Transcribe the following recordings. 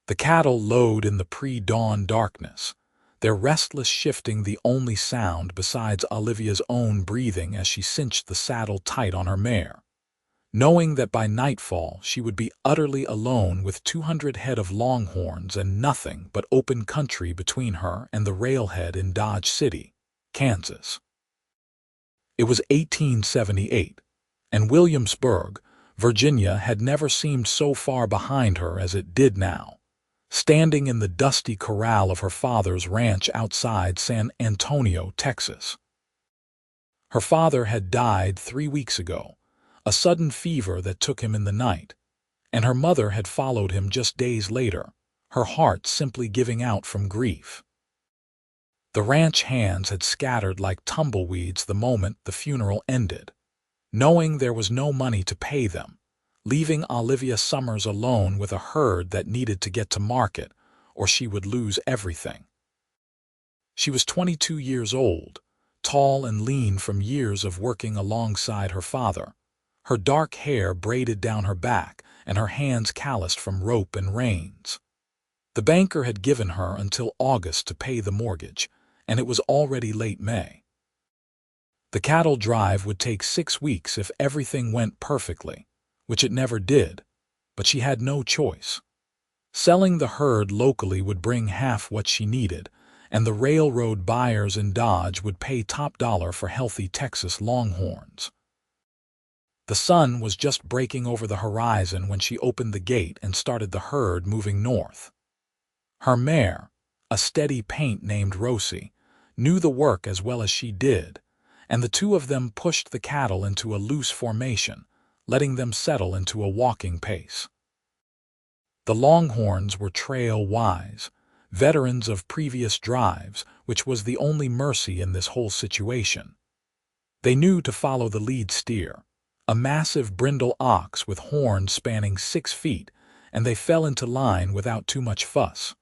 The cattle lowed in the pre-dawn darkness, their restless shifting the only sound besides Olivia's own breathing as she cinched the saddle tight on her mare. Knowing that by nightfall she would be utterly alone with 200 head of longhorns and nothing but open country between her and the railhead in Dodge City, Kansas. It was 1878, and Williamsburg, Virginia had never seemed so far behind her as it did now, standing in the dusty corral of her father's ranch outside San Antonio, Texas. Her father had died 3 weeks ago, a sudden fever that took him in the night, and her mother had followed him just days later, her heart simply giving out from grief. The ranch hands had scattered like tumbleweeds the moment the funeral ended, knowing there was no money to pay them, leaving Olivia Summers alone with a herd that needed to get to market, or she would lose everything. She was 22 years old, tall and lean from years of working alongside her father, her dark hair braided down her back and her hands calloused from rope and reins. The banker had given her until August to pay the mortgage, and it was already late May. The cattle drive would take 6 weeks if everything went perfectly, which it never did, but she had no choice. Selling the herd locally would bring half what she needed, and the railroad buyers in Dodge would pay top dollar for healthy Texas longhorns. The sun was just breaking over the horizon when she opened the gate and started the herd moving north. Her mare, a steady paint named Rosie, knew the work as well as she did, and the two of them pushed the cattle into a loose formation, letting them settle into a walking pace. The longhorns were trail-wise, veterans of previous drives, which was the only mercy in this whole situation. They knew to follow the lead steer, a massive brindle ox with horns spanning 6 feet, and they fell into line without too much fuss.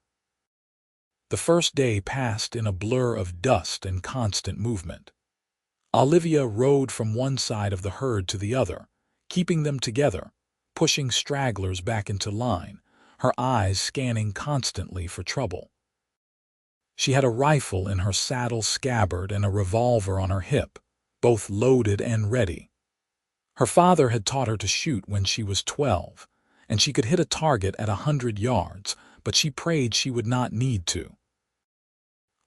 The first day passed in a blur of dust and constant movement. Olivia rode from one side of the herd to the other, keeping them together, pushing stragglers back into line, her eyes scanning constantly for trouble. She had a rifle in her saddle scabbard and a revolver on her hip, both loaded and ready. Her father had taught her to shoot when she was 12, and she could hit a target at 100 yards, but she prayed she would not need to.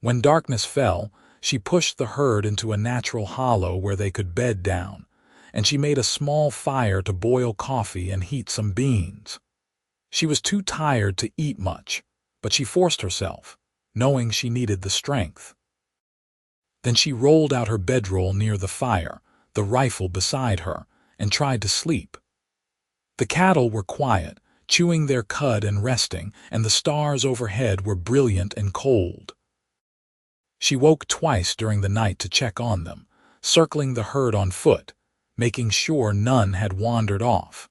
When darkness fell, she pushed the herd into a natural hollow where they could bed down, and she made a small fire to boil coffee and heat some beans. She was too tired to eat much, but she forced herself, knowing she needed the strength. Then she rolled out her bedroll near the fire, the rifle beside her, and tried to sleep. The cattle were quiet, chewing their cud and resting, and the stars overhead were brilliant and cold. She woke twice during the night to check on them, circling the herd on foot, making sure none had wandered off.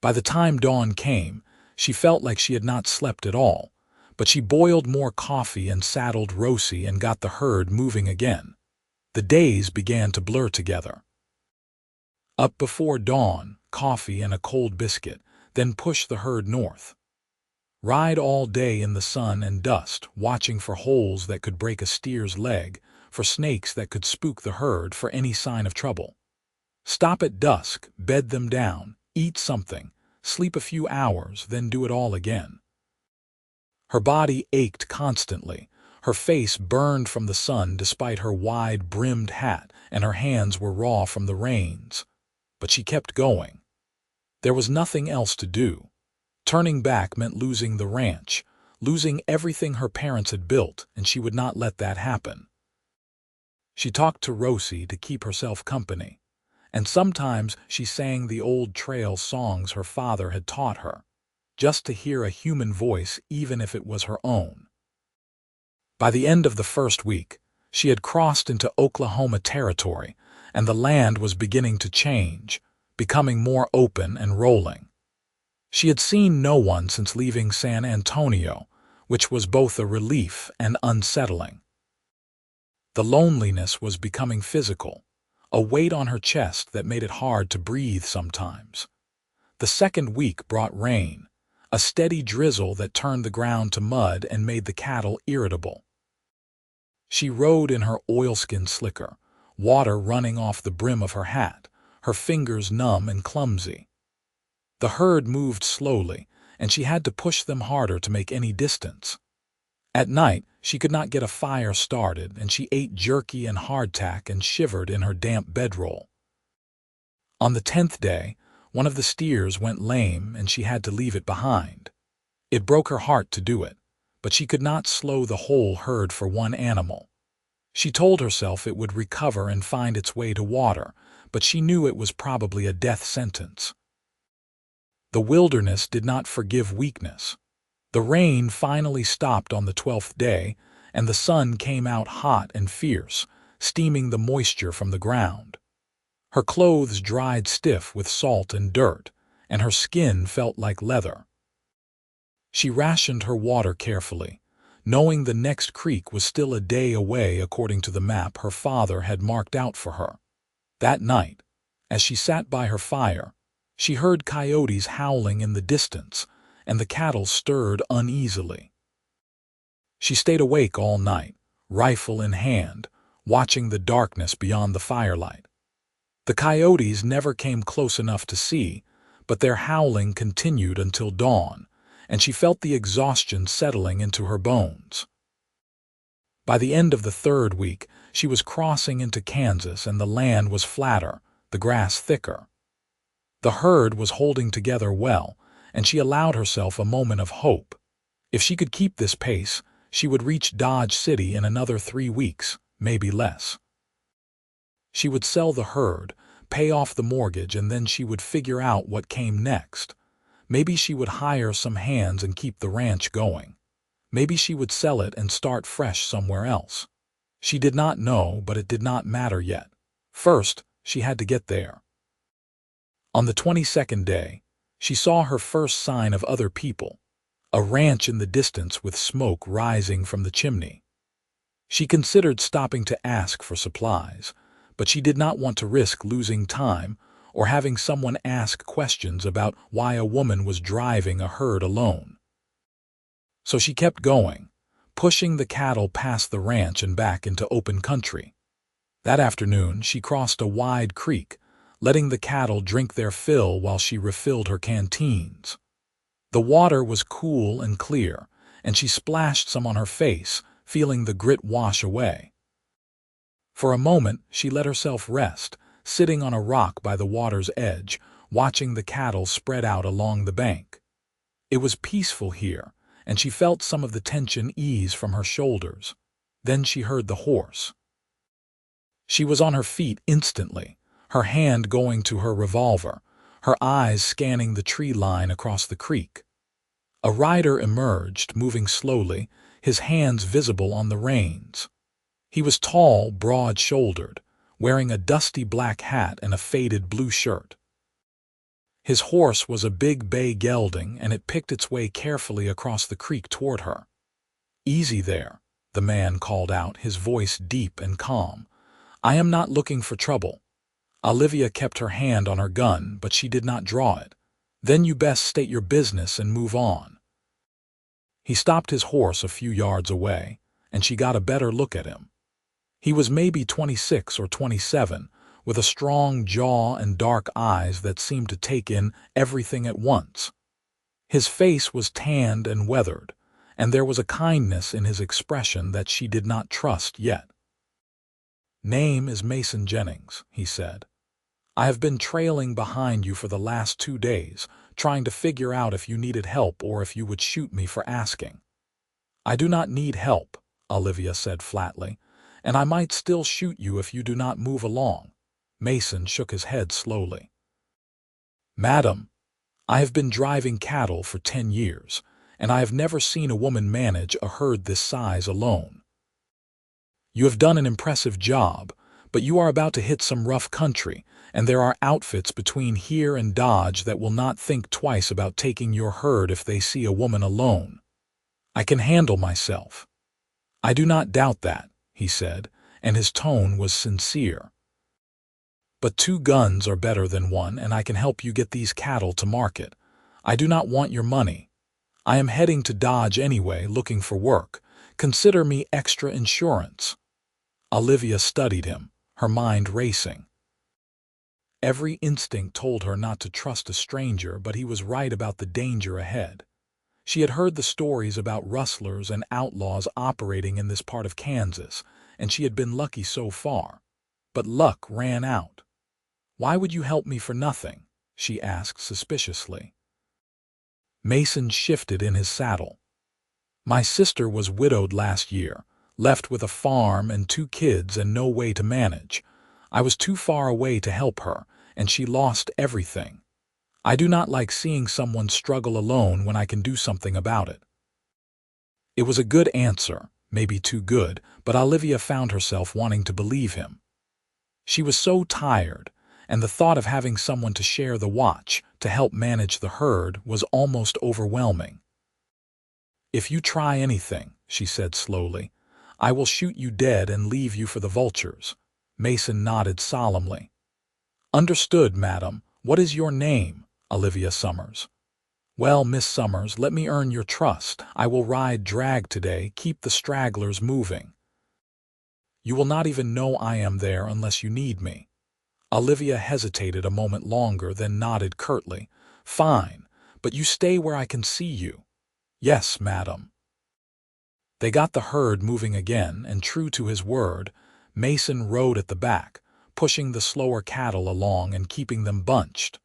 By the time dawn came, she felt like she had not slept at all, but she boiled more coffee and saddled Rosie and got the herd moving again. The days began to blur together. Up before dawn, coffee and a cold biscuit, then push the herd north. Ride all day in the sun and dust, watching for holes that could break a steer's leg, for snakes that could spook the herd, for any sign of trouble. Stop at dusk, bed them down, eat something, sleep a few hours, then do it all again. Her body ached constantly, her face burned from the sun despite her wide-brimmed hat, and her hands were raw from the reins. But she kept going. There was nothing else to do. Turning back meant losing the ranch, losing everything her parents had built, and she would not let that happen. She talked to Rosie to keep herself company, and sometimes she sang the old trail songs her father had taught her, just to hear a human voice even if it was her own. By the end of the first week, she had crossed into Oklahoma territory, and the land was beginning to change, becoming more open and rolling. She had seen no one since leaving San Antonio, which was both a relief and unsettling. The loneliness was becoming physical, a weight on her chest that made it hard to breathe sometimes. The second week brought rain, a steady drizzle that turned the ground to mud and made the cattle irritable. She rode in her oilskin slicker, water running off the brim of her hat, her fingers numb and clumsy. The herd moved slowly, and she had to push them harder to make any distance. At night, she could not get a fire started, and she ate jerky and hardtack and shivered in her damp bedroll. On the 10th day, one of the steers went lame and she had to leave it behind. It broke her heart to do it, but she could not slow the whole herd for one animal. She told herself it would recover and find its way to water, but she knew it was probably a death sentence. The wilderness did not forgive weakness. The rain finally stopped on the 12th day, and the sun came out hot and fierce, steaming the moisture from the ground. Her clothes dried stiff with salt and dirt, and her skin felt like leather. She rationed her water carefully, knowing the next creek was still a day away according to the map her father had marked out for her. That night, as she sat by her fire, she heard coyotes howling in the distance, and the cattle stirred uneasily. She stayed awake all night, rifle in hand, watching the darkness beyond the firelight. The coyotes never came close enough to see, but their howling continued until dawn, and she felt the exhaustion settling into her bones. By the end of the 3rd week, she was crossing into Kansas, and the land was flatter, the grass thicker. The herd was holding together well, and she allowed herself a moment of hope. If she could keep this pace, she would reach Dodge City in another 3 weeks, maybe less. She would sell the herd, pay off the mortgage, and then she would figure out what came next. Maybe she would hire some hands and keep the ranch going. Maybe she would sell it and start fresh somewhere else. She did not know, but it did not matter yet. First, she had to get there. On the 22nd day, she saw her first sign of other people, a ranch in the distance with smoke rising from the chimney. She considered stopping to ask for supplies, but she did not want to risk losing time or having someone ask questions about why a woman was driving a herd alone. So she kept going, pushing the cattle past the ranch and back into open country. That afternoon, she crossed a wide creek, letting the cattle drink their fill while she refilled her canteens. The water was cool and clear, and she splashed some on her face, feeling the grit wash away. For a moment, she let herself rest, sitting on a rock by the water's edge, watching the cattle spread out along the bank. It was peaceful here, and she felt some of the tension ease from her shoulders. Then she heard the horse. She was on her feet instantly, her hand going to her revolver, her eyes scanning the tree line across the creek. A rider emerged, moving slowly, his hands visible on the reins. He was tall, broad-shouldered, wearing a dusty black hat and a faded blue shirt. His horse was a big bay gelding, and it picked its way carefully across the creek toward her. "Easy there," the man called out, his voice deep and calm. "I am not looking for trouble." Olivia kept her hand on her gun, but she did not draw it. "Then you best state your business and move on." He stopped his horse a few yards away, and she got a better look at him. He was maybe 26 or 27, with a strong jaw and dark eyes that seemed to take in everything at once. His face was tanned and weathered, and there was a kindness in his expression that she did not trust yet. "Name is Mason Jennings," he said. "I have been trailing behind you for the last 2 days, trying to figure out if you needed help or if you would shoot me for asking." "I do not need help," Olivia said flatly, "and I might still shoot you if you do not move along." Mason shook his head slowly. "Madam, I have been driving cattle for 10 years, and I have never seen a woman manage a herd this size alone. You have done an impressive job, but you are about to hit some rough country, and there are outfits between here and Dodge that will not think twice about taking your herd if they see a woman alone. I can handle myself." "I do not doubt that," he said, and his tone was sincere. "But 2 guns are better than 1, and I can help you get these cattle to market. I do not want your money. I am heading to Dodge anyway, looking for work. Consider me extra insurance." Olivia studied him, her mind racing. Every instinct told her not to trust a stranger, but he was right about the danger ahead. She had heard the stories about rustlers and outlaws operating in this part of Kansas, and she had been lucky so far. But luck ran out. "Why would you help me for nothing?" she asked suspiciously. Mason shifted in his saddle. "My sister was widowed last year, left with a farm and 2 kids and no way to manage. I was too far away to help her, and she lost everything. I do not like seeing someone struggle alone when I can do something about it." It was a good answer, maybe too good, but Olivia found herself wanting to believe him. She was so tired, and the thought of having someone to share the watch, to help manage the herd, was almost overwhelming. "If you try anything," she said slowly, "I will shoot you dead and leave you for the vultures." Mason nodded solemnly. "Understood, madam. What is your name?" "Olivia Summers." "Well, Miss Summers, let me earn your trust. I will ride drag today, keep the stragglers moving. You will not even know I am there unless you need me." Olivia hesitated a moment longer, then nodded curtly. "Fine, but you stay where I can see you." "Yes, madam." They got the herd moving again, and true to his word, Mason rode at the back, pushing the slower cattle along and keeping them bunched.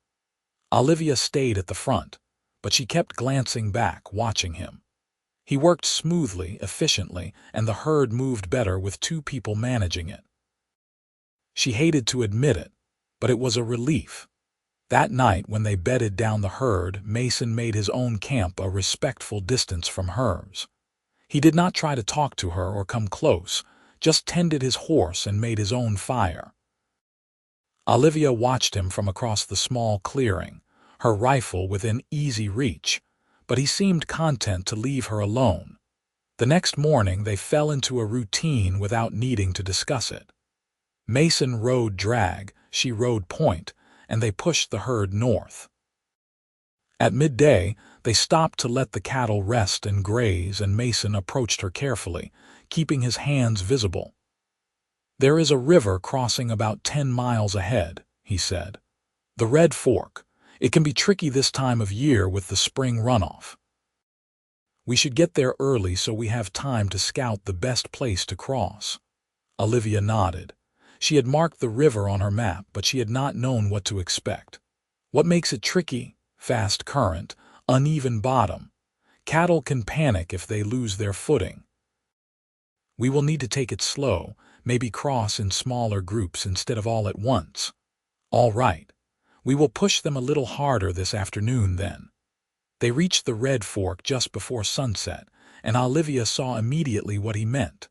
Olivia stayed at the front, but she kept glancing back, watching him. He worked smoothly, efficiently, and the herd moved better with 2 people managing it. She hated to admit it, but it was a relief. That night, when they bedded down the herd, Mason made his own camp a respectful distance from hers. He did not try to talk to her or come close, just tended his horse and made his own fire. Olivia watched him from across the small clearing, her rifle within easy reach, but he seemed content to leave her alone. The next morning they fell into a routine without needing to discuss it. Mason rode drag, she rode point, and they pushed the herd north. At midday, they stopped to let the cattle rest and graze, and Mason approached her carefully, keeping his hands visible. "There is a river crossing about 10 miles ahead," he said. "The Red Fork. It can be tricky this time of year with the spring runoff. We should get there early so we have time to scout the best place to cross." Olivia nodded. She had marked the river on her map, but she had not known what to expect. "What makes it tricky? Fast current, uneven bottom. Cattle can panic if they lose their footing. We will need to take it slow, maybe cross in smaller groups instead of all at once." "All right. We will push them a little harder this afternoon then." They reached the Red Fork just before sunset, and Olivia saw immediately what he meant.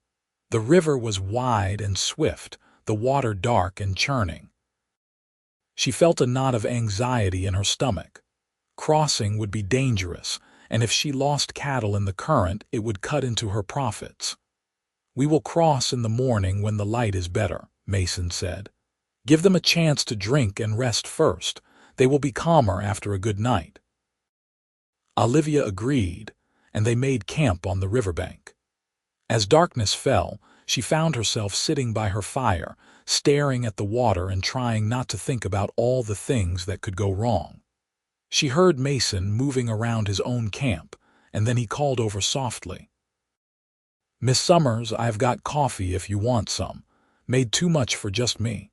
The river was wide and swift, the water dark and churning. She felt a knot of anxiety in her stomach. Crossing would be dangerous, and if she lost cattle in the current, it would cut into her profits. "We will cross in the morning when the light is better," Mason said. "Give them a chance to drink and rest first. They will be calmer after a good night." Olivia agreed, and they made camp on the riverbank. As darkness fell, she found herself sitting by her fire, staring at the water and trying not to think about all the things that could go wrong. She heard Mason moving around his own camp, and then he called over softly. "Miss Summers, I've got coffee if you want some. Made too much for just me."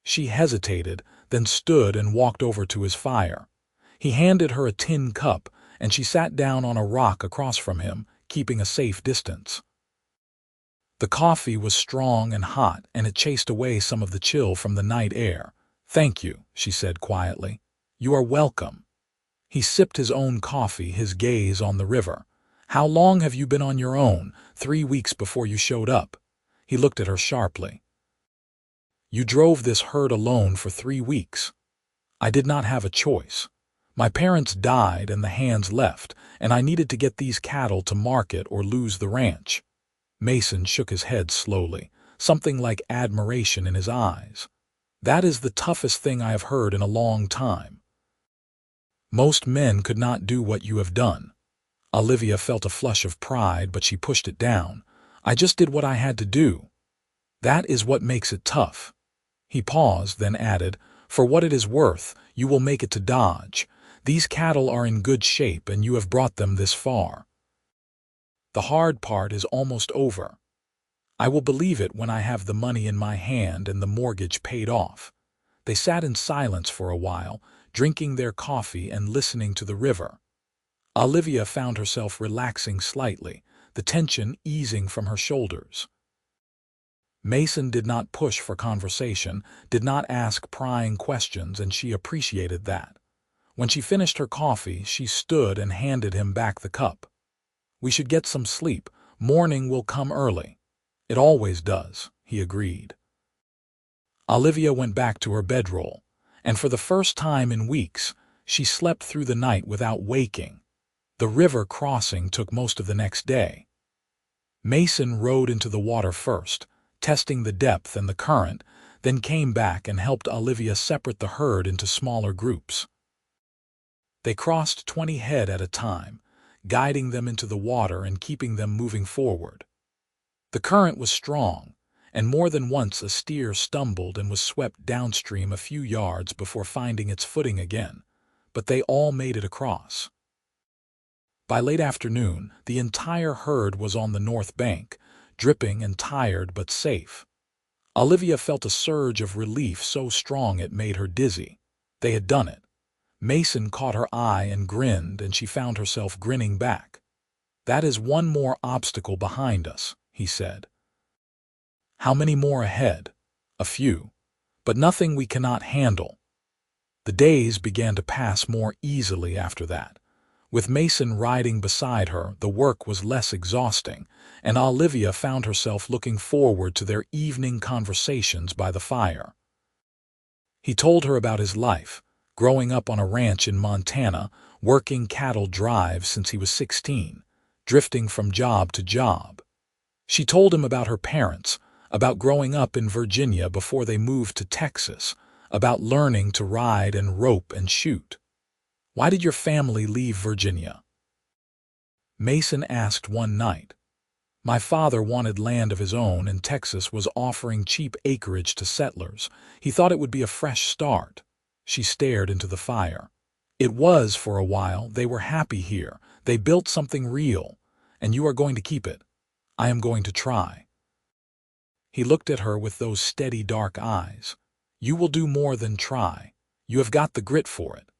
She hesitated, then stood and walked over to his fire. He handed her a tin cup, and she sat down on a rock across from him, keeping a safe distance. The coffee was strong and hot, and it chased away some of the chill from the night air. "Thank you," she said quietly. "You are welcome." He sipped his own coffee, his gaze on the river. "How long have you been on your own? 3 weeks before you showed up." He looked at her sharply. "You drove this herd alone for 3 weeks. I did not have a choice. My parents died and the hands left, and I needed to get these cattle to market or lose the ranch." Mason shook his head slowly, something like admiration in his eyes. "That is the toughest thing I have heard in a long time. Most men could not do what you have done." Olivia felt a flush of pride, but she pushed it down. I just did what I had to do. That is what makes it tough. He paused, then added, for what it is worth, you will make it to Dodge. These cattle are in good shape and you have brought them this far. The hard part is almost over. I will believe it when I have the money in my hand and the mortgage paid off. They sat in silence for a while, drinking their coffee and listening to the river. Olivia found herself relaxing slightly, the tension easing from her shoulders. Mason did not push for conversation, did not ask prying questions, and she appreciated that. When she finished her coffee, she stood and handed him back the cup. We should get some sleep. Morning will come early. It always does, he agreed. Olivia went back to her bedroll, and for the first time in weeks, she slept through the night without waking. The river crossing took most of the next day. Mason rode into the water first, testing the depth and the current, then came back and helped Olivia separate the herd into smaller groups. They crossed 20 head at a time, guiding them into the water and keeping them moving forward. The current was strong, and more than once a steer stumbled and was swept downstream a few yards before finding its footing again, but they all made it across. By late afternoon, the entire herd was on the north bank, dripping and tired but safe. Olivia felt a surge of relief so strong it made her dizzy. They had done it. Mason caught her eye and grinned, and she found herself grinning back. That is one more obstacle behind us, he said. How many more ahead? A few, but nothing we cannot handle. The days began to pass more easily after that. With Mason riding beside her, the work was less exhausting, and Olivia found herself looking forward to their evening conversations by the fire. He told her about his life, growing up on a ranch in Montana, working cattle drives since he was 16, drifting from job to job. She told him about her parents, about growing up in Virginia before they moved to Texas, about learning to ride and rope and shoot. Why did your family leave Virginia? Mason asked one night. My father wanted land of his own, and Texas was offering cheap acreage to settlers. He thought it would be a fresh start. She stared into the fire. It was for a while. They were happy here. They built something real, and you are going to keep it. I am going to try. He looked at her with those steady dark eyes. You will do more than try. You have got the grit for it.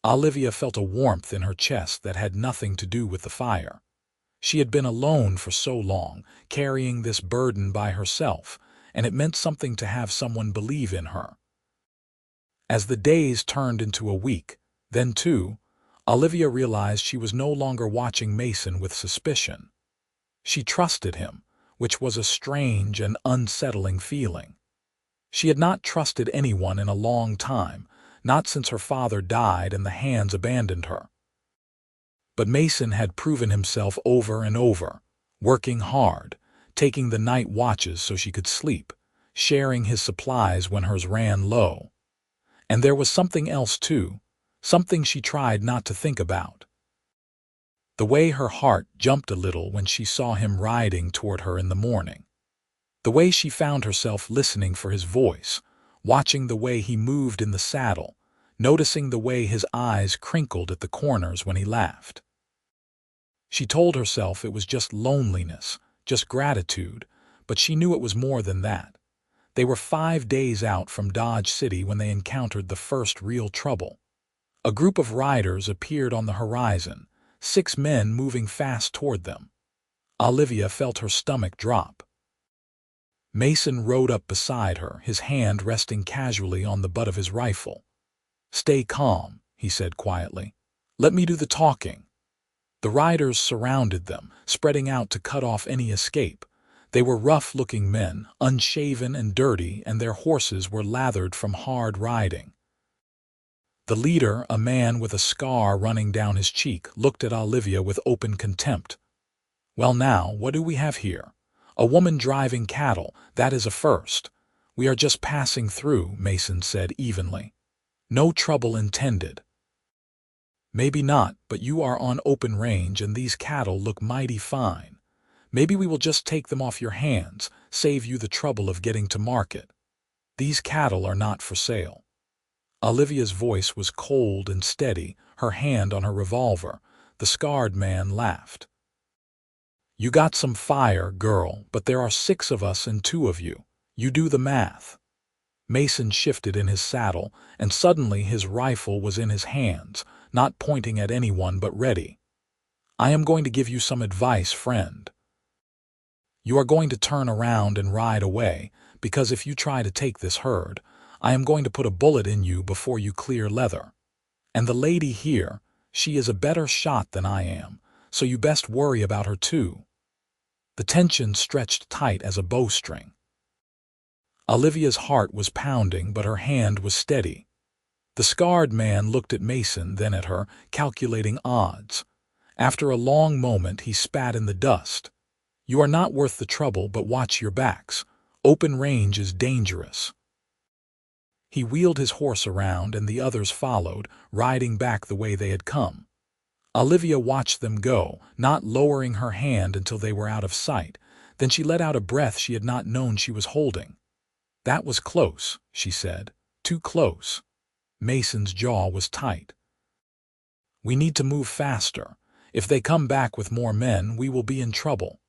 Olivia felt a warmth in her chest that had nothing to do with the fire. She had been alone for so long, carrying this burden by herself, and it meant something to have someone believe in her. As the days turned into a week, then two, Olivia realized she was no longer watching Mason with suspicion. She trusted him, which was a strange and unsettling feeling. She had not trusted anyone in a long time, not since her father died and the hands abandoned her. But Mason had proven himself over and over, working hard, taking the night watches so she could sleep, sharing his supplies when hers ran low. And there was something else too, something she tried not to think about. The way her heart jumped a little when she saw him riding toward her in the morning. The way she found herself listening for his voice, watching the way he moved in the saddle, noticing the way his eyes crinkled at the corners when he laughed. She told herself it was just loneliness, just gratitude, but she knew it was more than that. They were 5 days out from Dodge City when they encountered the first real trouble. A group of riders appeared on the horizon, 6 men moving fast toward them. Olivia felt her stomach drop. Mason rode up beside her, his hand resting casually on the butt of his rifle. Stay calm, he said quietly. Let me do the talking. The riders surrounded them, spreading out to cut off any escape. They were rough-looking men, unshaven and dirty, and their horses were lathered from hard riding. The leader, a man with a scar running down his cheek, looked at Olivia with open contempt. Well now, what do we have here? A woman driving cattle, that is a first. We are just passing through, Mason said evenly. No trouble intended. Maybe not, but you are on open range and these cattle look mighty fine. Maybe we will just take them off your hands, save you the trouble of getting to market. These cattle are not for sale." Olivia's voice was cold and steady, her hand on her revolver. The scarred man laughed. "You got some fire, girl, but there are 6 of us and 2 of you. You do the math." Mason shifted in his saddle, and suddenly his rifle was in his hands, not pointing at anyone but ready. "I am going to give you some advice, friend. You are going to turn around and ride away, because if you try to take this herd, I am going to put a bullet in you before you clear leather. And the lady here, she is a better shot than I am, so you best worry about her too." The tension stretched tight as a bowstring. Olivia's heart was pounding, but her hand was steady. The scarred man looked at Mason, then at her, calculating odds. After a long moment, he spat in the dust. "You are not worth the trouble, but watch your backs. Open range is dangerous." He wheeled his horse around, and the others followed, riding back the way they had come. Olivia watched them go, not lowering her hand until they were out of sight. Then she let out a breath she had not known she was holding. "That was close," she said. "Too close." Mason's jaw was tight. "We need to move faster. If they come back with more men, we will be in trouble."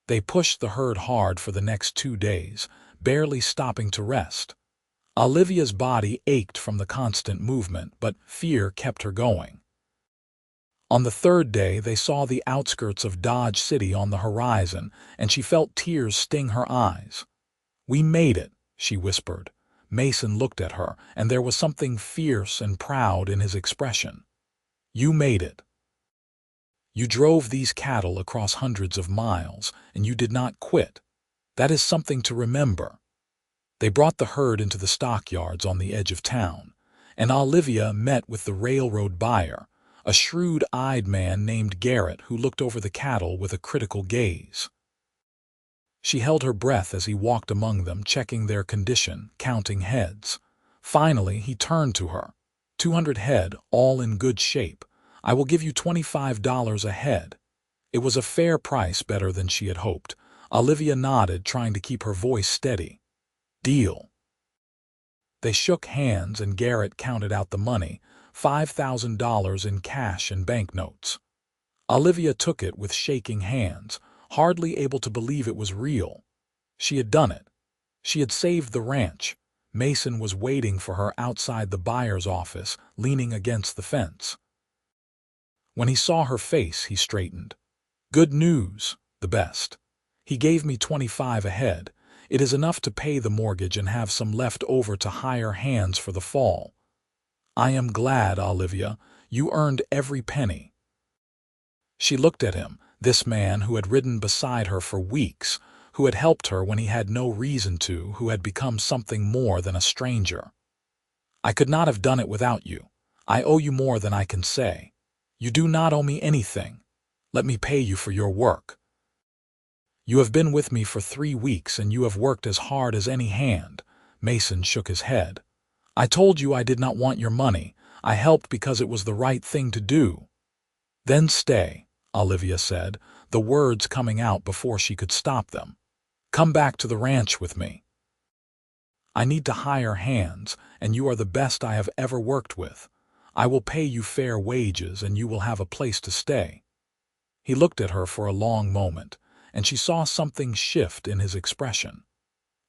They pushed the herd hard for the next 2 days, barely stopping to rest. Olivia's body ached from the constant movement, but fear kept her going. On the 3rd day, they saw the outskirts of Dodge City on the horizon, and she felt tears sting her eyes. "We made it," she whispered. Mason looked at her, and there was something fierce and proud in his expression. "You made it. You drove these cattle across hundreds of miles, and you did not quit. That is something to remember." They brought the herd into the stockyards on the edge of town, and Olivia met with the railroad buyer, a shrewd-eyed man named Garrett who looked over the cattle with a critical gaze. She held her breath as he walked among them, checking their condition, counting heads. Finally, he turned to her. 200 head, all in good shape. I will give you $25 a head." It was a fair price, better than she had hoped. Olivia nodded, trying to keep her voice steady. "Deal." They shook hands, and Garrett counted out the money, $5,000 in cash and banknotes. Olivia took it with shaking hands, hardly able to believe it was real. She had done it. She had saved the ranch. Mason was waiting for her outside the buyer's office, leaning against the fence. When he saw her face, he straightened. "Good news, the best. He gave me 25 a head. It is enough to pay the mortgage and have some left over to hire hands for the fall." "I am glad, Olivia. You earned every penny." She looked at him, this man who had ridden beside her for weeks, who had helped her when he had no reason to, who had become something more than a stranger. "I could not have done it without you. I owe you more than I can say." "You do not owe me anything. Let me pay you for your work. You have been with me for 3 weeks, and you have worked as hard as any hand." Mason shook his head. "I told you I did not want your money. I helped because it was the right thing to do." "Then stay," Olivia said, the words coming out before she could stop them. "Come back to the ranch with me. I need to hire hands, and you are the best I have ever worked with. I will pay you fair wages, and you will have a place to stay." He looked at her for a long moment, and she saw something shift in his expression.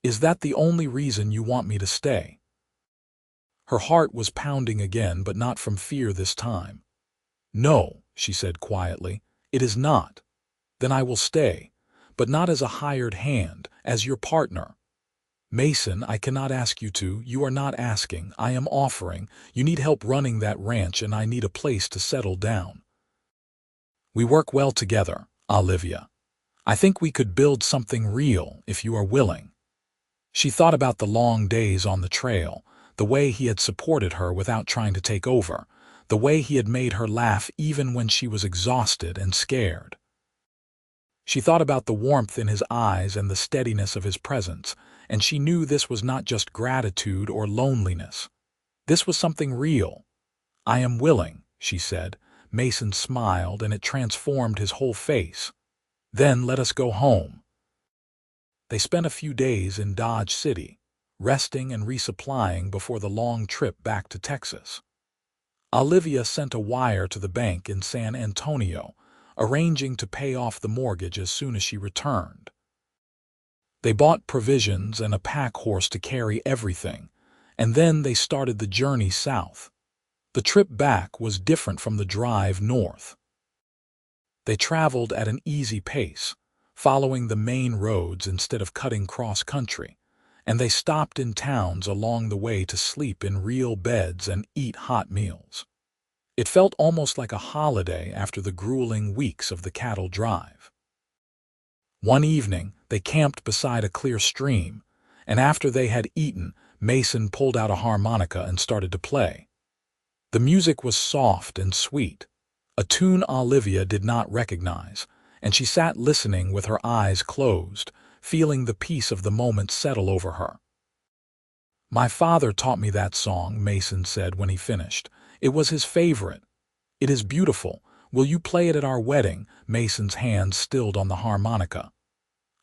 "Is that the only reason you want me to stay?" Her heart was pounding again, but not from fear this time. "No," she said quietly, "it is not." "Then I will stay, but not as a hired hand, as your partner." "Mason, I cannot ask you to. You are not asking. I am offering. You need help running that ranch, and I need a place to settle down. We work well together, Olivia. I think we could build something real if you are willing." She thought about the long days on the trail, the way he had supported her without trying to take over, the way he had made her laugh even when she was exhausted and scared. She thought about the warmth in his eyes and the steadiness of his presence, and she knew this was not just gratitude or loneliness. This was something real. "I am willing," she said. Mason smiled, and it transformed his whole face. Then let us go home. They spent a few days in Dodge City, resting and resupplying before the long trip back to Texas. Olivia sent a wire to the bank in San Antonio, arranging to pay off the mortgage as soon as she returned. They bought provisions and a pack horse to carry everything, and then they started the journey south. The trip back was different from the drive north. They traveled at an easy pace, following the main roads instead of cutting cross-country, and they stopped in towns along the way to sleep in real beds and eat hot meals. It felt almost like a holiday after the grueling weeks of the cattle drive. One evening, they camped beside a clear stream, and after they had eaten, Mason pulled out a harmonica and started to play. The music was soft and sweet, a tune Olivia did not recognize, and she sat listening with her eyes closed, feeling the peace of the moment settle over her. "My father taught me that song," Mason said when he finished. "It was his favorite. It is beautiful. Will you play it at our wedding?" Mason's hands stilled on the harmonica.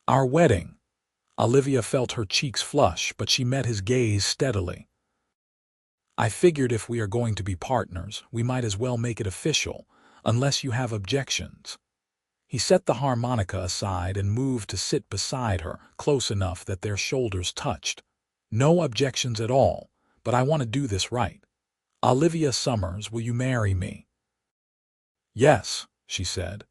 "Our wedding." Olivia felt her cheeks flush, but she met his gaze steadily. "I figured if we are going to be partners, we might as well make it official, unless you have objections." He set the harmonica aside and moved to sit beside her, close enough that their shoulders touched. "No objections at all, but I want to do this right. Olivia Summers, will you marry me?" "Yes," she said.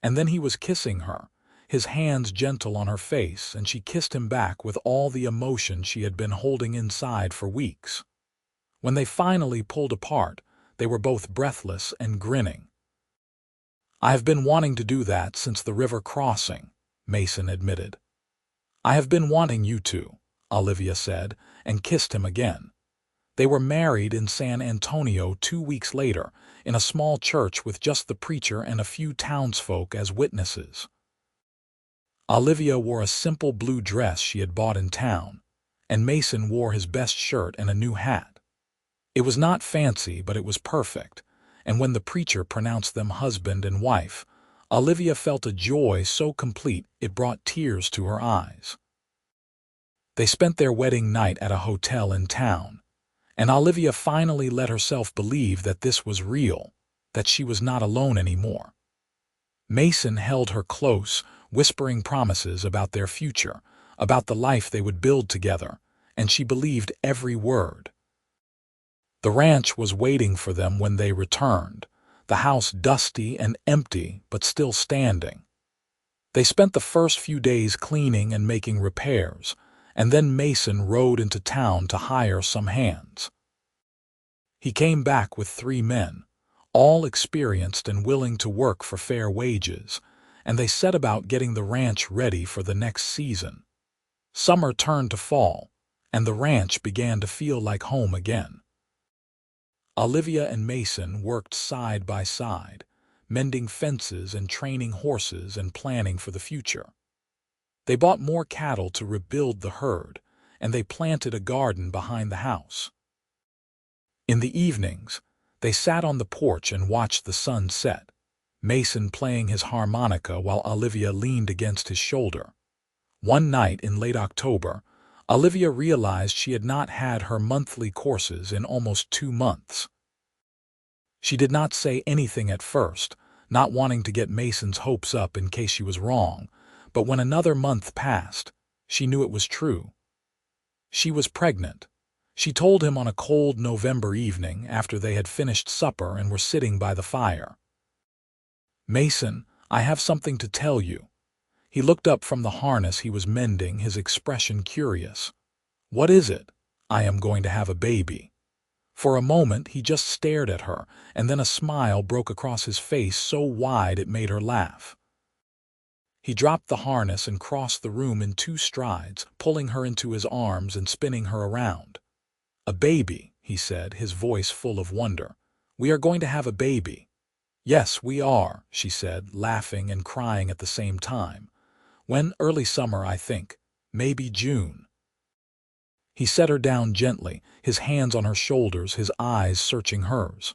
And then he was kissing her, his hands gentle on her face, and she kissed him back with all the emotion she had been holding inside for weeks. When they finally pulled apart, they were both breathless and grinning. "I have been wanting to do that since the river crossing," Mason admitted. "I have been wanting you to," Olivia said, and kissed him again. They were married in San Antonio 2 weeks later, in a small church with just the preacher and a few townsfolk as witnesses. Olivia wore a simple blue dress she had bought in town, and Mason wore his best shirt and a new hat. It was not fancy, but it was perfect, and when the preacher pronounced them husband and wife, Olivia felt a joy so complete it brought tears to her eyes. They spent their wedding night at a hotel in town, and Olivia finally let herself believe that this was real, that she was not alone anymore. Mason held her close, whispering promises about their future, about the life they would build together, and she believed every word. The ranch was waiting for them when they returned, the house dusty and empty but still standing. They spent the first few days cleaning and making repairs, and then Mason rode into town to hire some hands. He came back with 3 men, all experienced and willing to work for fair wages, and they set about getting the ranch ready for the next season. Summer turned to fall, and the ranch began to feel like home again. Olivia and Mason worked side by side, mending fences and training horses and planning for the future. They bought more cattle to rebuild the herd, and they planted a garden behind the house. In the evenings, they sat on the porch and watched the sun set, Mason playing his harmonica while Olivia leaned against his shoulder. One night in late October, Olivia realized she had not had her monthly courses in almost 2 months. She did not say anything at first, not wanting to get Mason's hopes up in case she was wrong, but when another month passed, she knew it was true. She was pregnant. She told him on a cold November evening after they had finished supper and were sitting by the fire. "Mason, I have something to tell you." He looked up from the harness he was mending, his expression curious. "What is it?" "I am going to have a baby." For a moment he just stared at her, and then a smile broke across his face so wide it made her laugh. He dropped the harness and crossed the room in 2 strides, pulling her into his arms and spinning her around. "A baby," he said, his voice full of wonder. "We are going to have a baby." "Yes, we are," she said, laughing and crying at the same time. "When? Early summer, I think. Maybe June." He set her down gently, his hands on her shoulders, his eyes searching hers.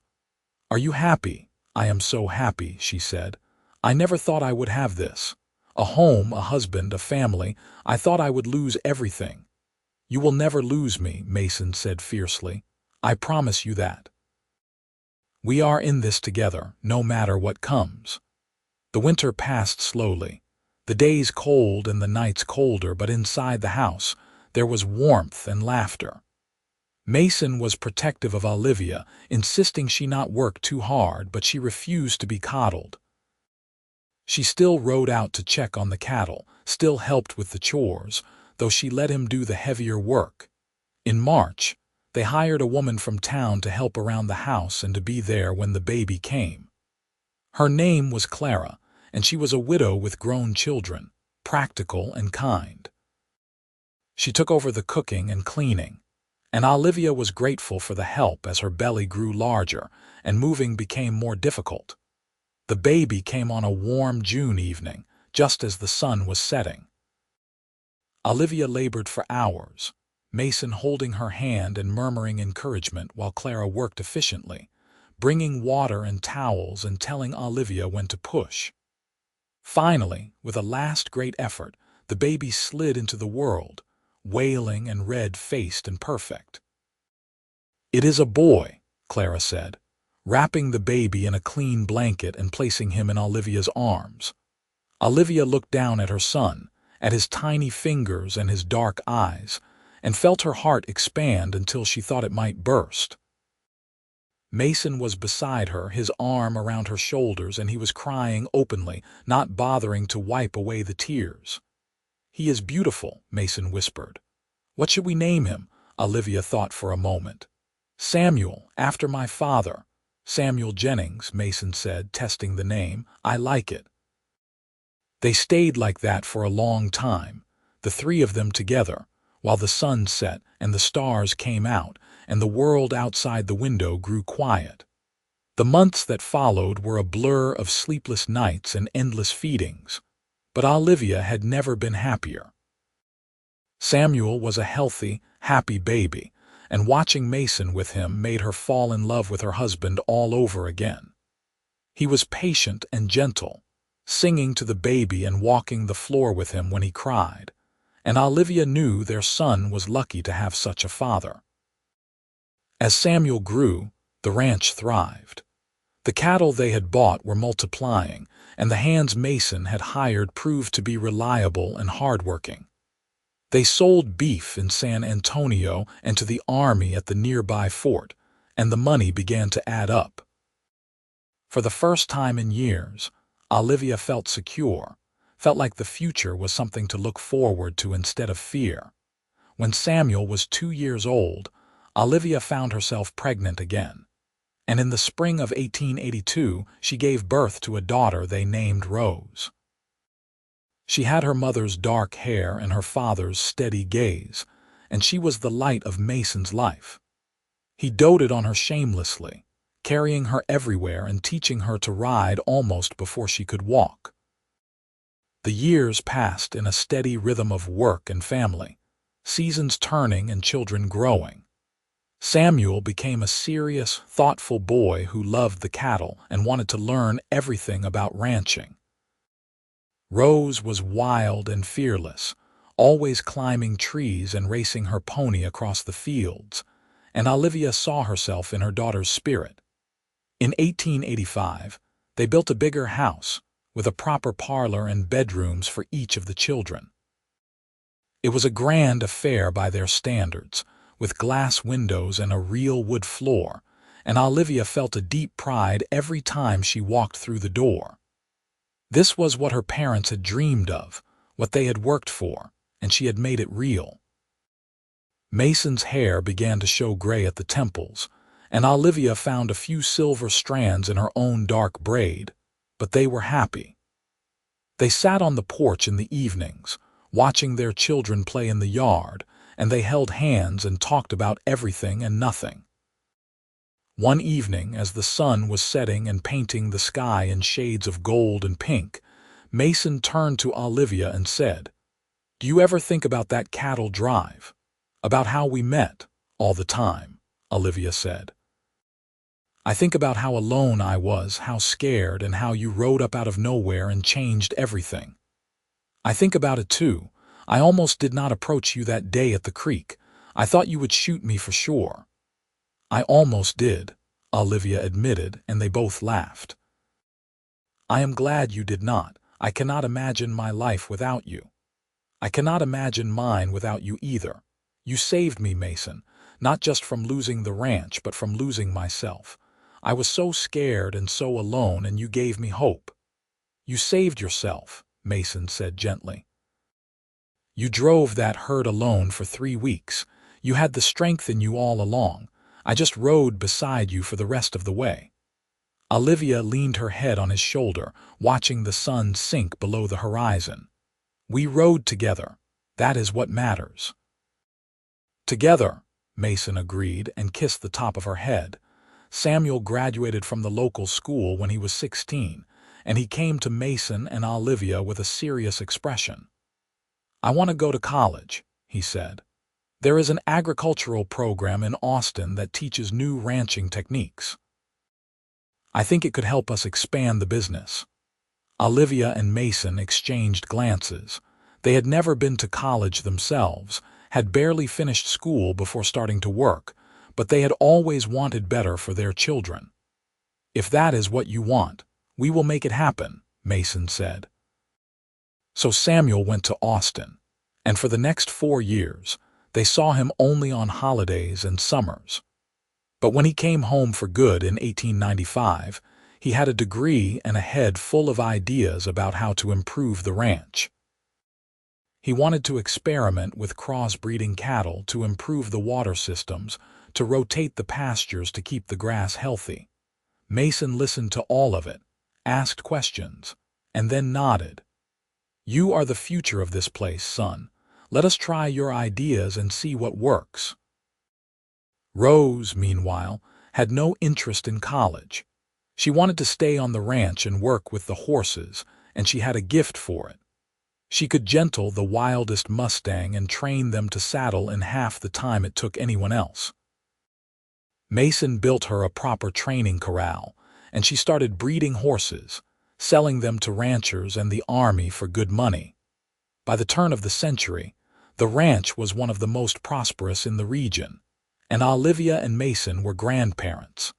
"Are you happy?" "I am so happy," she said. "I never thought I would have this. A home, a husband, a family. I thought I would lose everything." "You will never lose me," Mason said fiercely. "I promise you that. We are in this together, no matter what comes." The winter passed slowly. The days cold and the nights colder, but inside the house there was warmth and laughter. Mason was protective of Olivia, insisting she not work too hard, but she refused to be coddled. She still rode out to check on the cattle, still helped with the chores, though she let him do the heavier work. In March, they hired a woman from town to help around the house and to be there when the baby came. Her name was Clara, and she was a widow with grown children, practical and kind. She took over the cooking and cleaning, and Olivia was grateful for the help as her belly grew larger and moving became more difficult. The baby came on a warm June evening, just as the sun was setting. Olivia labored for hours, Mason holding her hand and murmuring encouragement while Clara worked efficiently, bringing water and towels and telling Olivia when to push. Finally, with a last great effort, the baby slid into the world, wailing and red-faced and perfect. "It is a boy," Clara said, wrapping the baby in a clean blanket and placing him in Olivia's arms. Olivia looked down at her son, at his tiny fingers and his dark eyes, and felt her heart expand until she thought it might burst. Mason was beside her, his arm around her shoulders, and he was crying openly, not bothering to wipe away the tears. "He is beautiful," Mason whispered. "What should we name him?" Olivia thought for a moment. "Samuel, after my father." "Samuel Jennings," Mason said, testing the name. "I like it." They stayed like that for a long time, the three of them together, while the sun set and the stars came out and the world outside the window grew quiet. The months that followed were a blur of sleepless nights and endless feedings, but Olivia had never been happier. Samuel was a healthy, happy baby, and watching Mason with him made her fall in love with her husband all over again. He was patient and gentle, singing to the baby and walking the floor with him when he cried, and Olivia knew their son was lucky to have such a father. As Samuel grew, the ranch thrived. The cattle they had bought were multiplying, and the hands Mason had hired proved to be reliable and hardworking. They sold beef in San Antonio and to the army at the nearby fort, and the money began to add up. For the first time in years, Olivia felt secure, felt like the future was something to look forward to instead of fear. When Samuel was 2 years old, Olivia found herself pregnant again, and in the spring of 1882 she gave birth to a daughter they named Rose. She had her mother's dark hair and her father's steady gaze, and she was the light of Mason's life. He doted on her shamelessly, carrying her everywhere and teaching her to ride almost before she could walk. The years passed in a steady rhythm of work and family, seasons turning and children growing. Samuel became a serious, thoughtful boy who loved the cattle and wanted to learn everything about ranching. Rose was wild and fearless, always climbing trees and racing her pony across the fields, and Olivia saw herself in her daughter's spirit. In 1885, they built a bigger house, with a proper parlor and bedrooms for each of the children. It was a grand affair by their standards, with glass windows and a real wood floor, and Olivia felt a deep pride every time she walked through the door. This was what her parents had dreamed of, what they had worked for, and she had made it real. Mason's hair began to show gray at the temples, and Olivia found a few silver strands in her own dark braid, but they were happy. They sat on the porch in the evenings, watching their children play in the yard, and they held hands and talked about everything and nothing. One evening, as the sun was setting and painting the sky in shades of gold and pink, Mason turned to Olivia and said, "Do you ever think about that cattle drive? About how we met, all the time?" Olivia said. I think about how alone I was, how scared, and how you rode up out of nowhere and changed everything. I think about it too. I almost did not approach you that day at the creek. I thought you would shoot me for sure. I almost did, Olivia admitted, and they both laughed. I am glad you did not. I cannot imagine my life without you. I cannot imagine mine without you either. You saved me, Mason, not just from losing the ranch, but from losing myself. I was so scared and so alone, and you gave me hope. You saved yourself, Mason said gently. You drove that herd alone for 3 weeks. You had the strength in you all along. I just rode beside you for the rest of the way. Olivia leaned her head on his shoulder, watching the sun sink below the horizon. We rode together. That is what matters. Together, Mason agreed and kissed the top of her head. Samuel graduated from the local school when he was 16, and he came to Mason and Olivia with a serious expression. I want to go to college, he said. There is an agricultural program in Austin that teaches new ranching techniques. I think it could help us expand the business. Olivia and Mason exchanged glances. They had never been to college themselves, had barely finished school before starting to work, but they had always wanted better for their children. If that is what you want, we will make it happen, Mason said. So Samuel went to Austin, and for the next 4 years, they saw him only on holidays and summers. But when he came home for good in 1895, he had a degree and a head full of ideas about how to improve the ranch. He wanted to experiment with crossbreeding cattle to improve the water systems, to rotate the pastures to keep the grass healthy. Mason listened to all of it, asked questions, and then nodded. You are the future of this place, son. Let us try your ideas and see what works. Rose, meanwhile, had no interest in college. She wanted to stay on the ranch and work with the horses, and she had a gift for it. She could gentle the wildest Mustang and train them to saddle in half the time it took anyone else. Mason built her a proper training corral, and she started breeding horses, selling them to ranchers and the army for good money. By the turn of the century, the ranch was one of the most prosperous in the region, and Olivia and Mason were grandparents.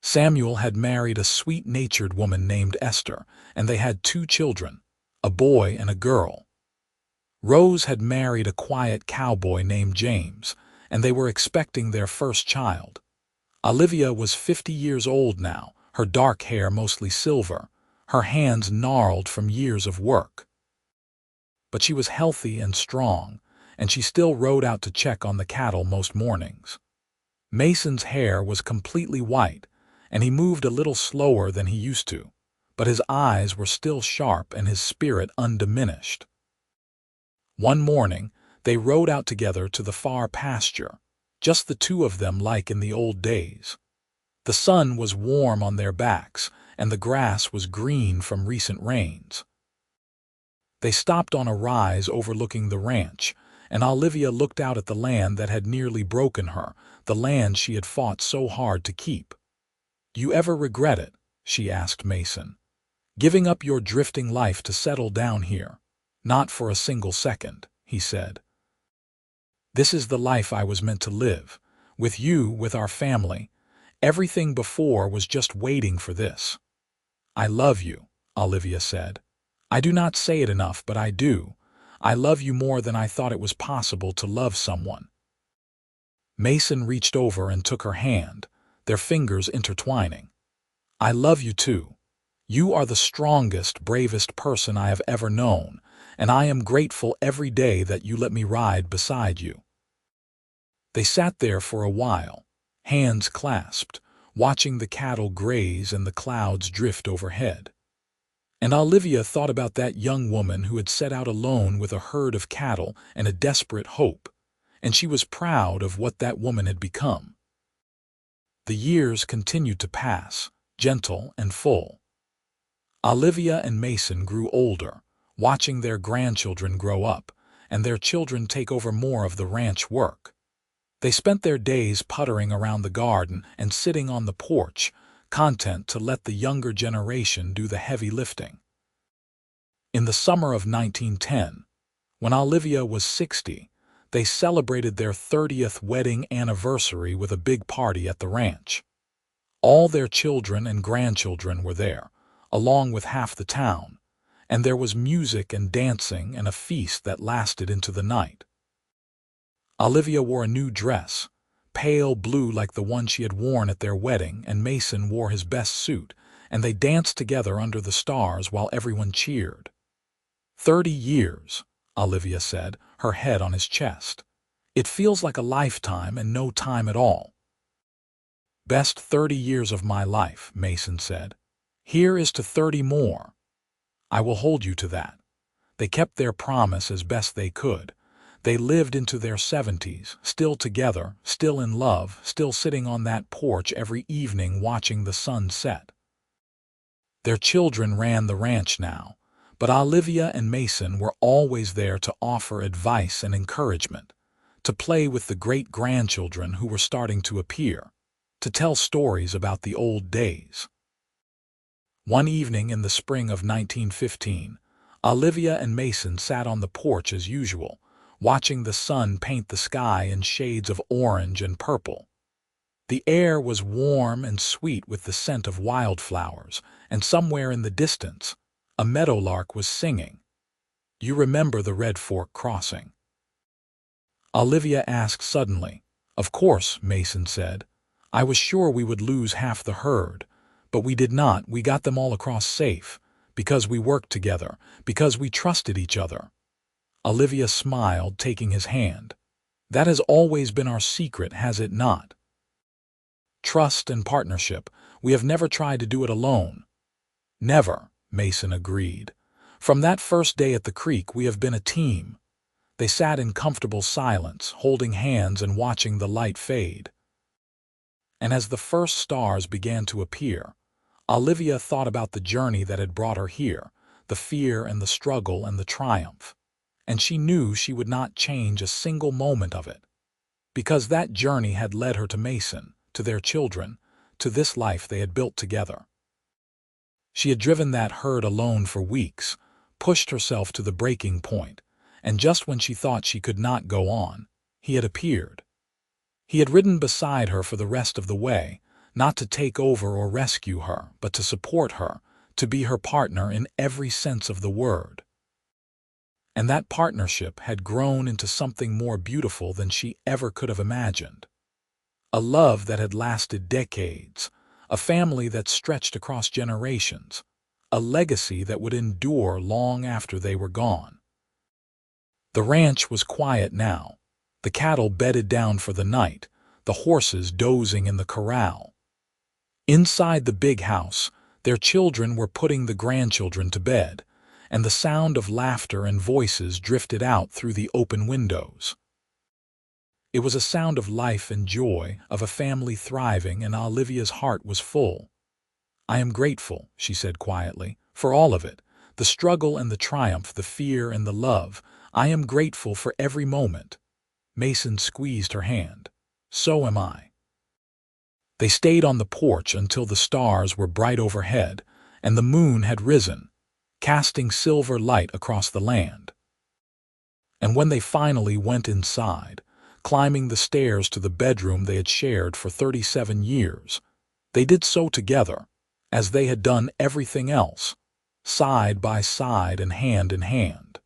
Samuel had married a sweet-natured woman named Esther, and they had 2 children, a boy and a girl. Rose had married a quiet cowboy named James, and they were expecting their first child. Olivia was 50 years old now, her dark hair mostly silver, her hands gnarled from years of work. But she was healthy and strong, and she still rode out to check on the cattle most mornings. Mason's hair was completely white, and he moved a little slower than he used to, but his eyes were still sharp and his spirit undiminished. One morning, they rode out together to the far pasture, just the 2 of them like in the old days. The sun was warm on their backs, and the grass was green from recent rains. They stopped on a rise overlooking the ranch, and Olivia looked out at the land that had nearly broken her, the land she had fought so hard to keep. Do you ever regret it? She asked Mason. Giving up your drifting life to settle down here? Not for a single second, he said. This is the life I was meant to live, with you, with our family. Everything before was just waiting for this. I love you, Olivia said. I do not say it enough, but I do. I love you more than I thought it was possible to love someone. Mason reached over and took her hand, their fingers intertwining. I love you too. You are the strongest, bravest person I have ever known, and I am grateful every day that you let me ride beside you. They sat there for a while, hands clasped, watching the cattle graze and the clouds drift overhead. And Olivia thought about that young woman who had set out alone with a herd of cattle and a desperate hope, and she was proud of what that woman had become. The years continued to pass, gentle and full. Olivia and Mason grew older, watching their grandchildren grow up, and their children take over more of the ranch work. They spent their days puttering around the garden and sitting on the porch, content to let the younger generation do the heavy lifting. In the summer of 1910, when Olivia was 60, they celebrated their 30th wedding anniversary with a big party at the ranch. All their children and grandchildren were there, along with half the town, and there was music and dancing and a feast that lasted into the night. Olivia wore a new dress, pale blue like the one she had worn at their wedding, and Mason wore his best suit, and they danced together under the stars while everyone cheered. 30 years, Olivia said, her head on his chest. It feels like a lifetime and no time at all. Best 30 years of my life, Mason said. Here is to 30 more. I will hold you to that. They kept their promise as best they could. They lived into their 70s, still together, still in love, still sitting on that porch every evening watching the sun set. Their children ran the ranch now, but Olivia and Mason were always there to offer advice and encouragement, to play with the great-grandchildren who were starting to appear, to tell stories about the old days. One evening in the spring of 1915, Olivia and Mason sat on the porch as usual, watching the sun paint the sky in shades of orange and purple. The air was warm and sweet with the scent of wildflowers, and somewhere in the distance, a meadowlark was singing. You remember the Red Fork crossing? Olivia asked suddenly. Of course, Mason said. I was sure we would lose half the herd, but we did not. We got them all across safe, because we worked together, because we trusted each other. Olivia smiled, taking his hand. That has always been our secret, has it not? Trust and partnership. We have never tried to do it alone. Never, Mason agreed. From that first day at the creek, we have been a team. They sat in comfortable silence, holding hands and watching the light fade. And as the first stars began to appear, Olivia thought about the journey that had brought her here, the fear and the struggle and the triumph. And she knew she would not change a single moment of it, because that journey had led her to Mason, to their children, to this life they had built together. She had driven that herd alone for weeks, pushed herself to the breaking point, and just when she thought she could not go on, he had appeared. He had ridden beside her for the rest of the way, not to take over or rescue her, but to support her, to be her partner in every sense of the word. And that partnership had grown into something more beautiful than she ever could have imagined. A love that had lasted decades, a family that stretched across generations, a legacy that would endure long after they were gone. The ranch was quiet now, the cattle bedded down for the night, the horses dozing in the corral. Inside the big house, their children were putting the grandchildren to bed, and the sound of laughter and voices drifted out through the open windows. It was a sound of life and joy, of a family thriving, and Olivia's heart was full. I am grateful, she said quietly, for all of it, the struggle and the triumph, the fear and the love. I am grateful for every moment. Mason squeezed her hand. So am I. They stayed on the porch until the stars were bright overhead, and the moon had risen, casting silver light across the land. And when they finally went inside, climbing the stairs to the bedroom they had shared for 37 years, they did so together, as they had done everything else, side by side and hand in hand.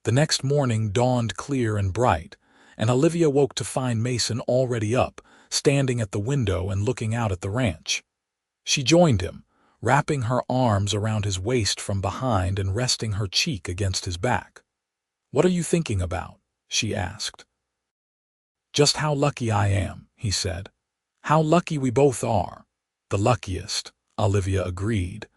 The next morning dawned clear and bright, and Olivia woke to find Mason already up, standing at the window and looking out at the ranch. She joined him, wrapping her arms around his waist from behind and resting her cheek against his back. "What are you thinking about?" she asked. "Just how lucky I am," he said. "How lucky we both are." "The luckiest," Olivia agreed.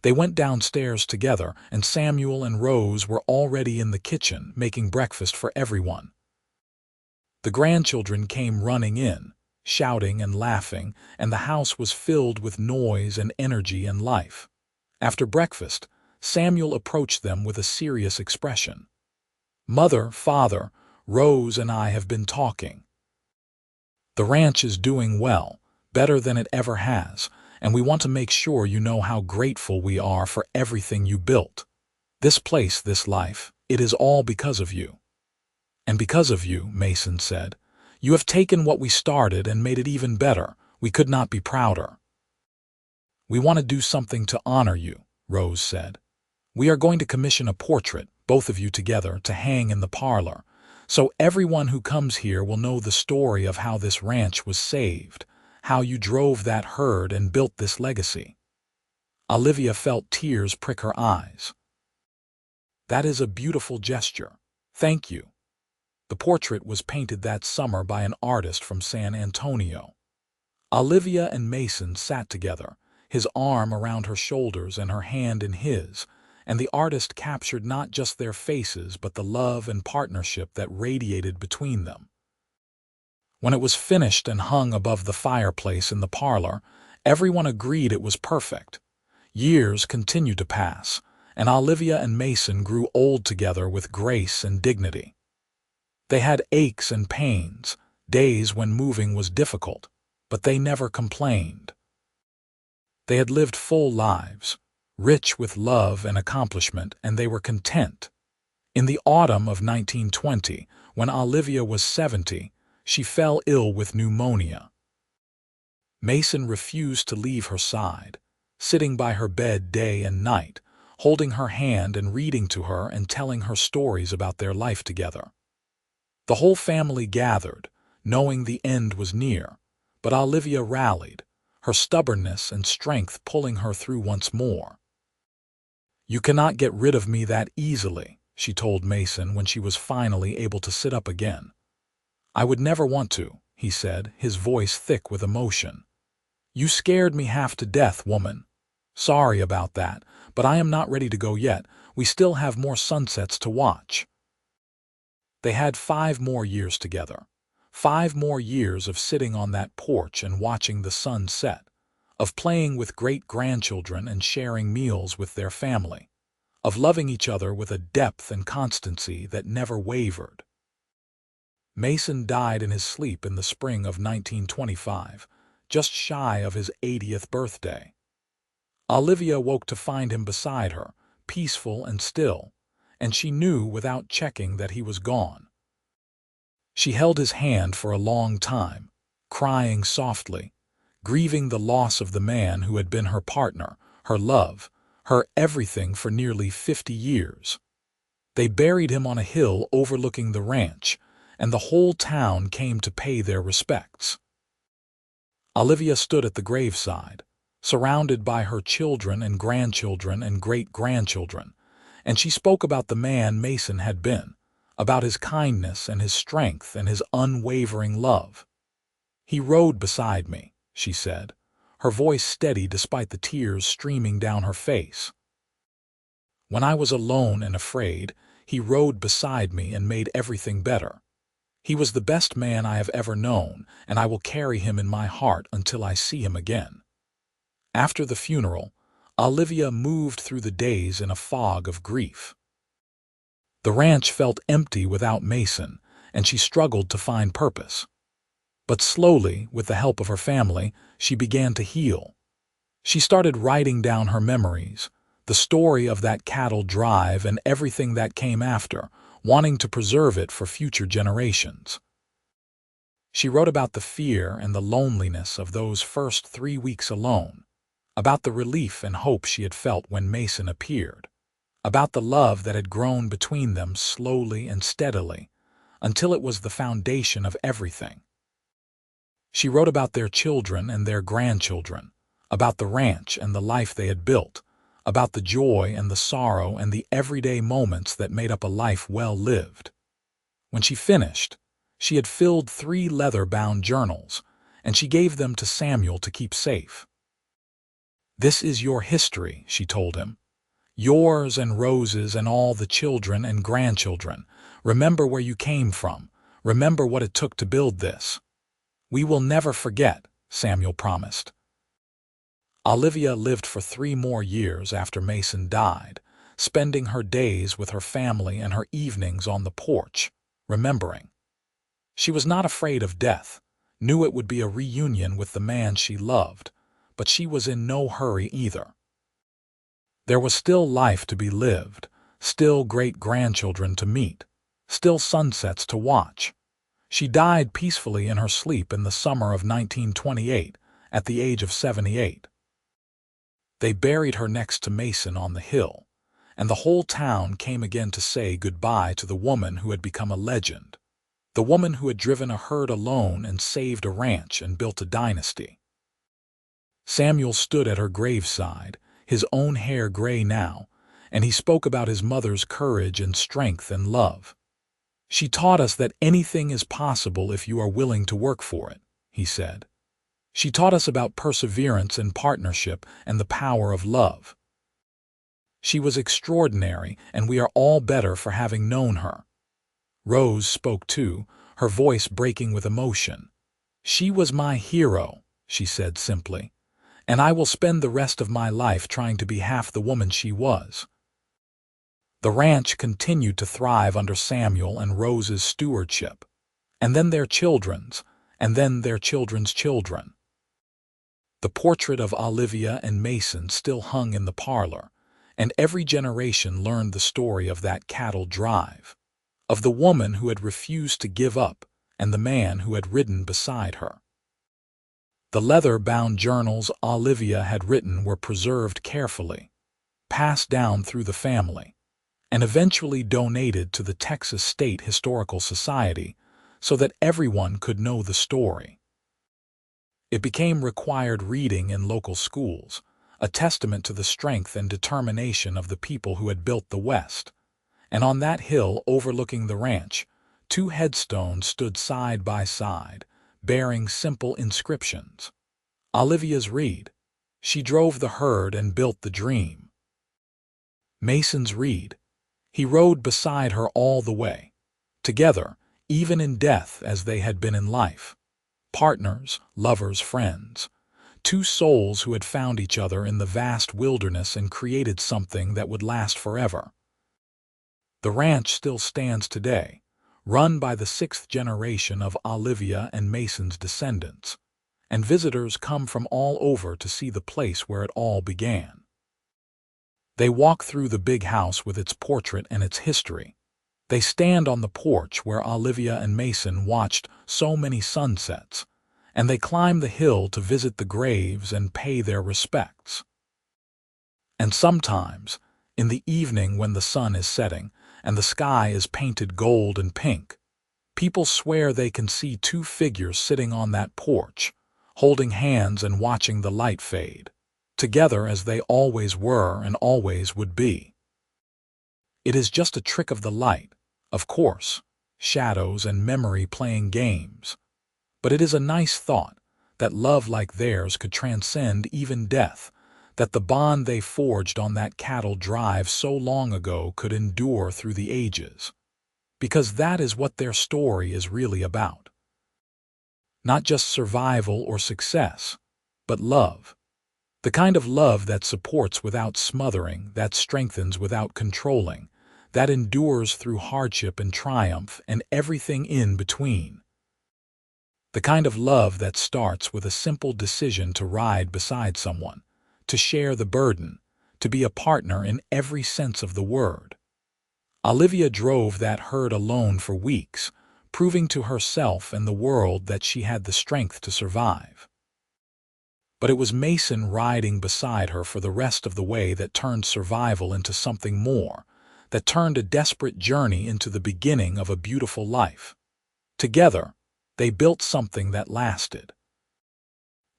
They went downstairs together, and Samuel and Rose were already in the kitchen making breakfast for everyone. The grandchildren came running in, shouting and laughing, and the house was filled with noise and energy and life. After breakfast, Samuel approached them with a serious expression. "Mother, Father, Rose and I have been talking. The ranch is doing well, better than it ever has, and we want to make sure you know how grateful we are for everything you built. This place, this life, it is all because of you." "And because of you," Mason said. "You have taken what we started and made it even better. We could not be prouder." "We want to do something to honor you," Rose said. "We are going to commission a portrait, both of you together, to hang in the parlor, so everyone who comes here will know the story of how this ranch was saved, how you drove that herd and built this legacy." Olivia felt tears prick her eyes. "That is a beautiful gesture. Thank you." The portrait was painted that summer by an artist from San Antonio. Olivia and Mason sat together, his arm around her shoulders and her hand in his, and the artist captured not just their faces but the love and partnership that radiated between them. When it was finished and hung above the fireplace in the parlor, everyone agreed it was perfect. Years continued to pass, and Olivia and Mason grew old together with grace and dignity. They had aches and pains, days when moving was difficult, but they never complained. They had lived full lives, rich with love and accomplishment, and they were content. In the autumn of 1920, when Olivia was 70, she fell ill with pneumonia. Mason refused to leave her side, sitting by her bed day and night, holding her hand and reading to her and telling her stories about their life together. The whole family gathered, knowing the end was near, but Olivia rallied, her stubbornness and strength pulling her through once more. "You cannot get rid of me that easily," she told Mason when she was finally able to sit up again. "I would never want to," he said, his voice thick with emotion. "You scared me half to death, woman. Sorry about that, but I am not ready to go yet. We still have more sunsets to watch." They had 5 more years together. 5 more years of sitting on that porch and watching the sun set, of playing with great-grandchildren and sharing meals with their family, of loving each other with a depth and constancy that never wavered. Mason died in his sleep in the spring of 1925, just shy of his 80th birthday. Olivia woke to find him beside her, peaceful and still, and she knew without checking that he was gone. She held his hand for a long time, crying softly, grieving the loss of the man who had been her partner, her love, her everything for nearly 50 years. They buried him on a hill overlooking the ranch, and the whole town came to pay their respects. Olivia stood at the graveside, surrounded by her children and grandchildren and great-grandchildren, and she spoke about the man Mason had been, about his kindness and his strength and his unwavering love. "He rode beside me," she said, her voice steady despite the tears streaming down her face. "When I was alone and afraid, he rode beside me and made everything better. He was the best man I have ever known, and I will carry him in my heart until I see him again." After the funeral, Olivia moved through the days in a fog of grief. The ranch felt empty without Mason, and she struggled to find purpose. But slowly, with the help of her family, she began to heal. She started writing down her memories, the story of that cattle drive and everything that came after, wanting to preserve it for future generations. She wrote about the fear and the loneliness of those first 3 weeks alone, about the relief and hope she had felt when Mason appeared, about the love that had grown between them slowly and steadily, until it was the foundation of everything. She wrote about their children and their grandchildren, about the ranch and the life they had built, about the joy and the sorrow and the everyday moments that made up a life well lived. When she finished, she had filled 3 leather-bound journals, and she gave them to Samuel to keep safe. "This is your history," she told him. "Yours and Rose's and all the children and grandchildren. Remember where you came from. Remember what it took to build this." "We will never forget," Samuel promised. Olivia lived for 3 more years after Mason died, spending her days with her family and her evenings on the porch, remembering. She was not afraid of death, knew it would be a reunion with the man she loved, but she was in no hurry either. There was still life to be lived, still great-grandchildren to meet, still sunsets to watch. She died peacefully in her sleep in the summer of 1928, at the age of 78. They buried her next to Mason on the hill, and the whole town came again to say goodbye to the woman who had become a legend, the woman who had driven a herd alone and saved a ranch and built a dynasty. Samuel stood at her graveside, his own hair gray now, and he spoke about his mother's courage and strength and love. "She taught us that anything is possible if you are willing to work for it," he said. "She taught us about perseverance and partnership and the power of love. She was extraordinary, and we are all better for having known her." Rose spoke too, her voice breaking with emotion. "She was my hero," she said simply, "and I will spend the rest of my life trying to be half the woman she was." The ranch continued to thrive under Samuel and Rose's stewardship, and then their children's, and then their children's children. The portrait of Olivia and Mason still hung in the parlor, and every generation learned the story of that cattle drive, of the woman who had refused to give up and the man who had ridden beside her. The leather-bound journals Olivia had written were preserved carefully, passed down through the family, and eventually donated to the Texas State Historical Society so that everyone could know the story. It became required reading in local schools, a testament to the strength and determination of the people who had built the West. And on that hill overlooking the ranch, 2 headstones stood side by side, bearing simple inscriptions. Olivia's read, "She drove the herd and built the dream." Mason's read, "He rode beside her all the way, together, even in death as they had been in life. Partners, lovers, friends. 2 souls who had found each other in the vast wilderness and created something that would last forever." The ranch still stands today, run by the 6th generation of Olivia and Mason's descendants, and visitors come from all over to see the place where it all began. They walk through the big house with its portrait and its history. They stand on the porch where Olivia and Mason watched so many sunsets, and they climb the hill to visit the graves and pay their respects. And sometimes, in the evening when the sun is setting and the sky is painted gold and pink, people swear they can see 2 figures sitting on that porch, holding hands and watching the light fade, together as they always were and always would be. It is just a trick of the light, of course, shadows and memory playing games. But it is a nice thought that love like theirs could transcend even death, that the bond they forged on that cattle drive so long ago could endure through the ages. Because that is what their story is really about. Not just survival or success, but love. The kind of love that supports without smothering, that strengthens without controlling, that endures through hardship and triumph and everything in between. The kind of love that starts with a simple decision to ride beside someone, to share the burden, to be a partner in every sense of the word. Olivia drove that herd alone for weeks, proving to herself and the world that she had the strength to survive. But it was Mason riding beside her for the rest of the way that turned survival into something more, that turned a desperate journey into the beginning of a beautiful life. Together, they built something that lasted.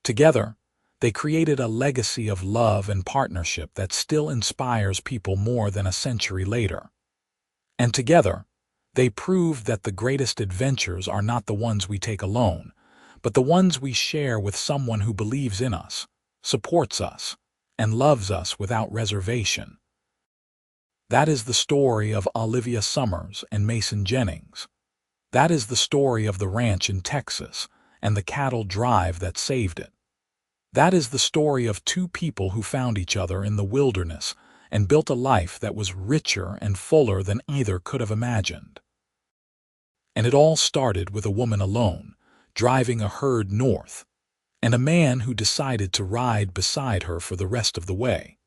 Together, they created a legacy of love and partnership that still inspires people more than a century later. And together, they proved that the greatest adventures are not the ones we take alone, but the ones we share with someone who believes in us, supports us, and loves us without reservation. That is the story of Olivia Summers and Mason Jennings. That is the story of the ranch in Texas and the cattle drive that saved it. That is the story of 2 people who found each other in the wilderness and built a life that was richer and fuller than either could have imagined. And it all started with a woman alone, driving a herd north, and a man who decided to ride beside her for the rest of the way.